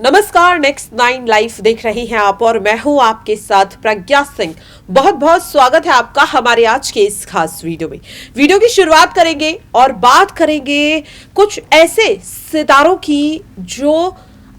नमस्कार, next 9 live देख रही हैं आप और मैं हूं आपके साथ प्रज्ञा सिंह। बहुत बहुत स्वागत है आपका हमारे आज के इस खास वीडियो में। वीडियो की शुरुआत करेंगे और बात करेंगे कुछ ऐसे सितारों की जो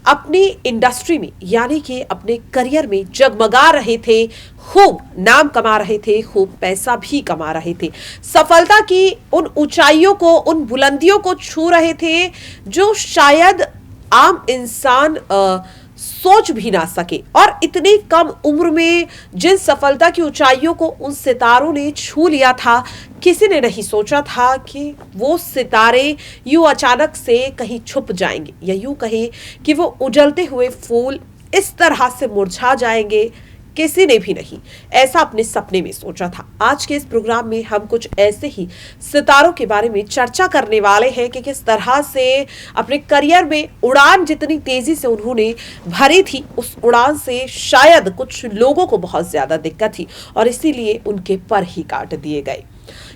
अपनी इंडस्ट्री में यानी कि अपने करियर में जगमगा रहे थे, खूब नाम कमा रहे थे, खूब पैसा भी कमा रहे थे, सफलता की उन ऊंचाइयों को, उन बुलंदियों को छू रहे थे जो शायद आम इंसान सोच भी ना सके। और इतनी कम उम्र में जिन सफलता की ऊंचाइयों को उन सितारों ने छू लिया था, किसी ने नहीं सोचा था कि वो सितारे यूं अचानक से कहीं छुप जाएंगे, या यूं कहें कि वो उजलते हुए फूल इस तरह से मुरझा जाएंगे। किसी ने भी नहीं ऐसा अपने सपने में सोचा था। आज के इस प्रोग्राम में हम कुछ ऐसे ही सितारों के बारे में चर्चा करने वाले हैं कि किस तरह से अपने करियर में उड़ान जितनी तेजी से उन्होंने भरी थी, उस उड़ान से शायद कुछ लोगों को बहुत ज्यादा दिक्कत थी और इसीलिए उनके पर ही काट दिए गए।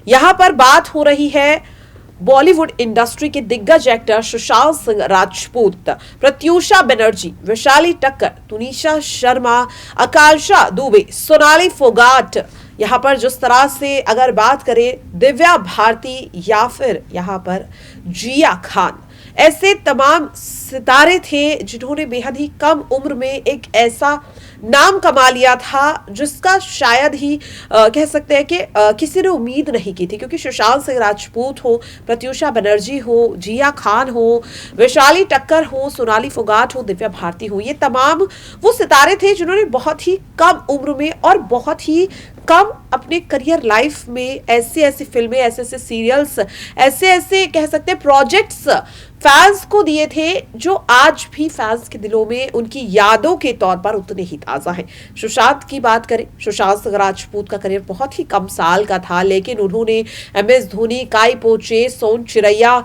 यहाँ पर बात हो रही है बॉलीवुड इंडस्ट्री के दिग्गज एक्टर सुशांत सिंह राजपूत, प्रत्यूषा बनर्जी, वैशाली टक्कर, तुनिशा शर्मा, आकांक्षा दुबे, सोनाली फोगाट, यहाँ पर जिस तरह से अगर बात करें दिव्या भारती या फिर यहाँ पर जिया खान, ऐसे तमाम सितारे थे जिन्होंने बेहद ही कम उम्र में एक ऐसा नाम कमा लिया था जिसका शायद ही कह सकते हैं कि किसी ने उम्मीद नहीं की थी। क्योंकि सुशांत सिंह राजपूत हो, प्रत्यूषा बनर्जी हो, जिया खान हो, वैशाली टक्कर हो, सोनाली फोगाट हो, दिव्या भारती हो, ये तमाम वो सितारे थे जिन्होंने बहुत ही कम उम्र में और बहुत ही कम अपने करियर लाइफ में ऐसे ऐसे फिल्में, ऐसे ऐसे सीरियल्स, ऐसे ऐसे कह सकते हैं प्रोजेक्ट्स फैंस को दिए थे जो आज भी फैंस के दिलों में उनकी यादों के तौर पर उतने ही ताजा हैं। सुशांत की बात करें, सुशांत सिंह राजपूत का करियर बहुत ही कम साल का था, लेकिन उन्होंने MS धोनी, काई पोचे, सोन चिरैया,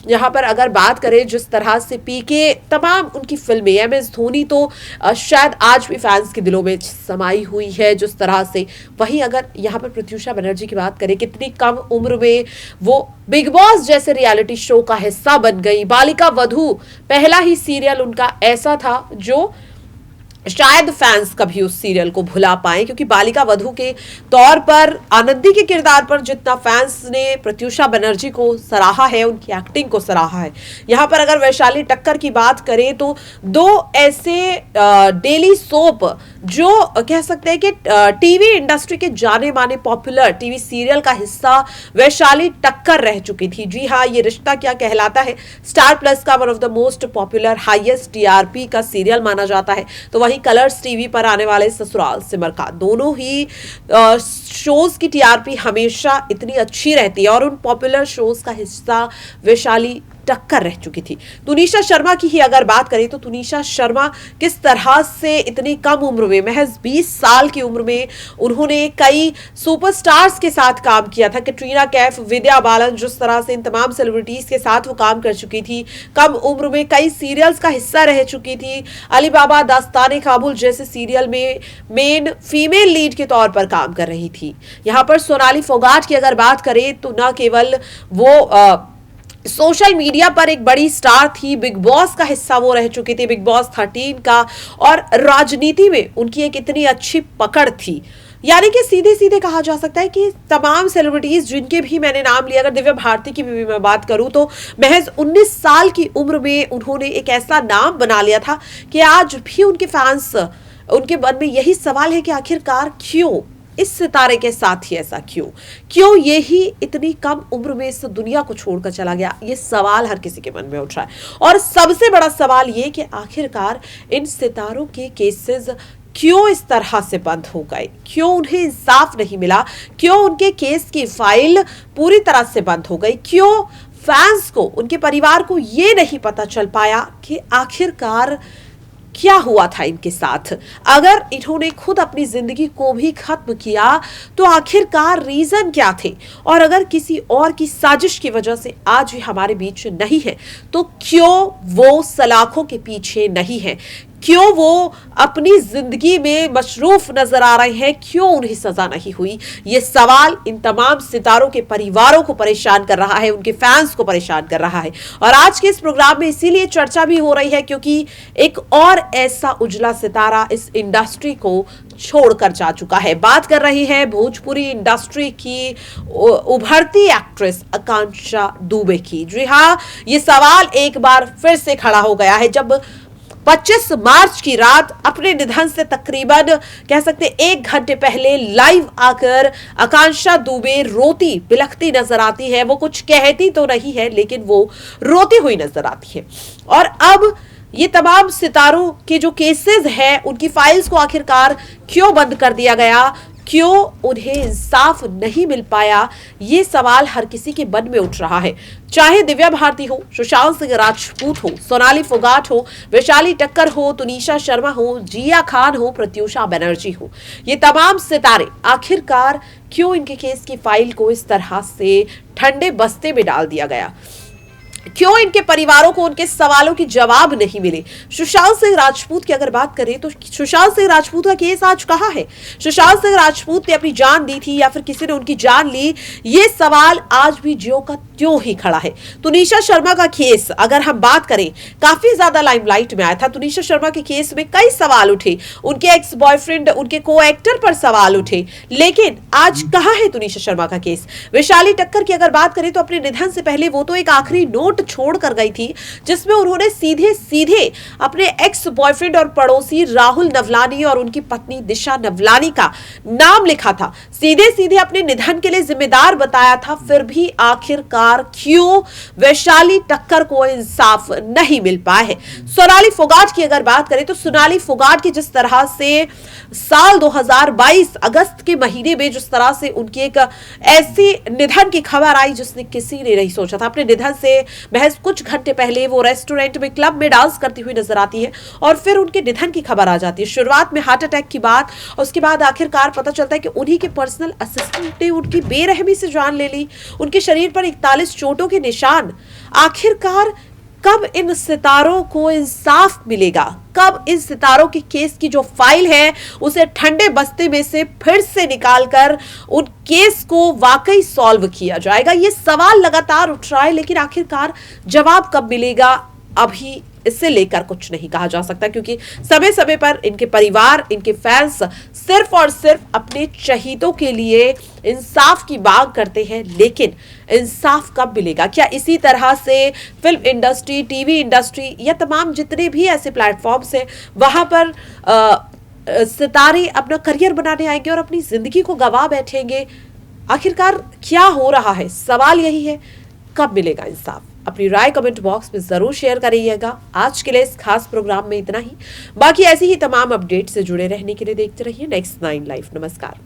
यहाँ पर अगर बात करें जिस तरह से पीके, तमाम उनकी फिल्में, MS धोनी तो शायद आज भी फैंस के दिलों में समाई हुई है जिस तरह से। वहीं अगर यहाँ पर प्रत्यूषा बनर्जी की बात करें, कितनी कम उम्र में वो बिग बॉस जैसे रियलिटी शो का हिस्सा बन गई। बालिका वधू पहला ही सीरियल उनका ऐसा था जो शायद फैंस कभी उस सीरियल को भुला पाए, क्योंकि बालिका वधू के तौर पर आनंदी के किरदार पर जितना फैंस ने प्रत्यूषा बनर्जी को सराहा है, उनकी एक्टिंग को सराहा है। यहाँ पर अगर वैशाली टक्कर की बात करें तो दो ऐसे डेली सोप जो कह सकते हैं कि टीवी इंडस्ट्री के जाने माने पॉपुलर टीवी सीरियल का हिस्सा वैशाली टक्कर रह चुकी थी। जी हाँ, ये रिश्ता क्या कहलाता है स्टार प्लस का one of the most popular highest TRP का सीरियल माना जाता है। तो वहीं कलर्स टीवी पर आने वाले ससुराल सिमर का, दोनों ही शोज की TRP हमेशा इतनी अच्छी रहती है और उन पॉपुलर शोज का हिस्सा वैशाली टक्कर रह चुकी थी। तुनिशा शर्मा की ही अगर बात करें तो तुनिशा शर्मा किस तरह से इतनी कम उम्र में, महज 20 साल की उम्र में उन्होंने कई सुपरस्टार्स के साथ काम किया था। कैटरीना कैफ, विद्या बालन, जिस तरह से इन तमाम सेलिब्रिटीज के साथ वो काम कर चुकी थी। कम उम्र में कई सीरियल्स का हिस्सा रह चुकी थी। अली बाबा दास्ताने काबुल जैसे सीरियल में मेन फीमेल लीड के तौर पर काम कर रही थी। यहाँ पर सोनाली फोगाट की अगर बात करें तो न केवल वो सोशल मीडिया पर एक बड़ी स्टार थी, बिग बॉस का हिस्सा वो रह चुकी थी, बिग बॉस 13 का, और राजनीति में उनकी एक इतनी अच्छी पकड़ थी। यानी कि सीधे सीधे कहा जा सकता है कि तमाम सेलिब्रिटीज जिनके भी मैंने नाम लिया, अगर दिव्या भारती की भी मैं बात करूं तो महज 19 साल की उम्र में उन्होंने एक ऐसा नाम बना लिया था कि आज भी उनके फैंस, उनके मन में यही सवाल है कि आखिरकार क्यों इस सितारे के साथ ही ऐसा क्यों ये ही इतनी कम उम्र में इस दुनिया को छोड़कर चला गया। ये सवाल हर किसी के मन में उठ रहा है और सबसे बड़ा सवाल ये कि आखिरकार इन सितारों के केसेस क्यों इस तरह से बंद हो गए, क्यों उन्हें इंसाफ नहीं मिला, क्यों उनके केस की फाइल पूरी तरह से बंद हो गई, क्यों फैंस को, उनके परिवार को ये नहीं पता चल पाया कि आखिरकार क्या हुआ था इनके साथ। अगर इन्होंने खुद अपनी जिंदगी को भी खत्म किया तो आखिरकार रीजन क्या थे, और अगर किसी और की साजिश की वजह से आज भी हमारे बीच नहीं है तो क्यों वो सलाखों के पीछे नहीं है, क्यों वो अपनी जिंदगी में मशरूफ नजर आ रहे हैं, क्यों उन्हें सजा नहीं हुई? ये सवाल इन तमाम सितारों के परिवारों को परेशान कर रहा है, उनके फैंस को परेशान कर रहा है। और आज के इस प्रोग्राम में इसीलिए चर्चा भी हो रही है क्योंकि एक और ऐसा उजला सितारा इस इंडस्ट्री को छोड़कर जा चुका है। बात कर रही है भोजपुरी इंडस्ट्री की उभरती एक्ट्रेस आकांक्षा दुबे की। जी हाँ, ये सवाल एक बार फिर से खड़ा हो गया है जब 25 मार्च की रात अपने निधन से तकरीबन कह सकते 1 घंटे पहले लाइव आकर आकांक्षा दुबे रोती बिलखती नजर आती है। वो कुछ कहती तो नहीं है लेकिन वो रोती हुई नजर आती है। और अब ये तमाम सितारों के जो केसेस हैं उनकी फाइल्स को आखिरकार क्यों बंद कर दिया गया, क्यों उन्हें इंसाफ नहीं मिल पाया, ये सवाल हर किसी के मन में उठ रहा है। चाहे दिव्या भारती हो, सुशांत सिंह राजपूत हो, सोनाली फोगाट हो, वैशाली टक्कर हो, तुनिशा शर्मा हो, जिया खान हो, प्रत्यूषा बनर्जी हो, ये तमाम सितारे आखिरकार क्यों इनके केस की फाइल को इस तरह से ठंडे बस्ते में डाल दिया गया? क्यों इनके परिवारों को उनके सवालों की जवाब नहीं मिले? सुशांत सिंह राजपूत की अगर बात करें तो सुशांत सिंह राजपूत का केस आज कहां है? सुशांत सिंह राजपूत ने अपनी जान दी थी या फिर किसी ने उनकी जान ली? ये सवाल आज भी ज्यों का त्यों ही खड़ा है। तुनिशा शर्मा का केस अगर हम बात करें काफी ज्यादा लाइमलाइट में आया था। तुनिशा शर्मा के केस में कई सवाल उठे, उनके एक्स बॉयफ्रेंड, उनके को एक्टर पर सवाल उठे, लेकिन आज कहां है तुनिशा शर्मा का केस? वैशाली टक्कर की अगर बात करें तो अपने निधन से पहले वो तो एक आखिरी नोट छोड़ कर गई थी जिसमें उन्होंने सीधे सीधे अपने एक्स बॉयफ्रेंड और पड़ोसी राहुल नवलानी और उनकी पत्नी दिशा नवलानी का नाम लिखा था, सीधे सीधे अपने निधन के लिए जिम्मेदार बताया था। फिर भी आखिरकार क्यों वैशाली टक्कर को इंसाफ नहीं मिल पाया है? सोनाली फोगाट की अगर बात करें तो सोनाली फोगाट की जिस तरह से साल 2022 अगस्त के महीने में जिस तरह से उनकी एक ऐसी निधन की खबर आई जिसने किसी ने नहीं सोचा था। अपने निधन से महज कुछ घंटे पहले वो रेस्टोरेंट में क्लब में डांस करती हुई नजर आती है और फिर उनके निधन की खबर आ जाती है। शुरुआत में हार्ट अटैक की बात और उसके बाद आखिरकार पता चलता है कि उन्हीं के पर्सनल असिस्टेंट ने उनकी बेरहमी से जान ले ली। उनके शरीर पर 41 चोटों के निशान। आखिरकार कब इन सितारों को इंसाफ मिलेगा? कब इन सितारों के केस की जो फाइल है उसे ठंडे बस्ते में से फिर से निकालकर उन केस को वाकई सॉल्व किया जाएगा? ये सवाल लगातार उठ रहा है लेकिन आखिरकार जवाब कब मिलेगा अभी इससे लेकर कुछ नहीं कहा जा सकता क्योंकि समय समय पर इनके परिवार, इनके फैंस सिर्फ और सिर्फ अपने चहीतों के लिए इंसाफ की मांग करते हैं। लेकिन इंसाफ कब मिलेगा? क्या इसी तरह से फिल्म इंडस्ट्री, टीवी इंडस्ट्री या तमाम जितने भी ऐसे प्लेटफॉर्म्स हैं वहां पर सितारे अपना करियर बनाने आएंगे और अपनी जिंदगी को गवा बैठेंगे? आखिरकार क्या हो रहा है? सवाल यही है, कब मिलेगा इंसाफ? अपनी राय कमेंट बॉक्स में जरूर शेयर करिएगा। आज के लिए इस खास प्रोग्राम में इतना ही। बाकी ऐसी ही तमाम अपडेट से जुड़े रहने के लिए देखते रहिए नेक्स्ट 9 लाइव। नमस्कार।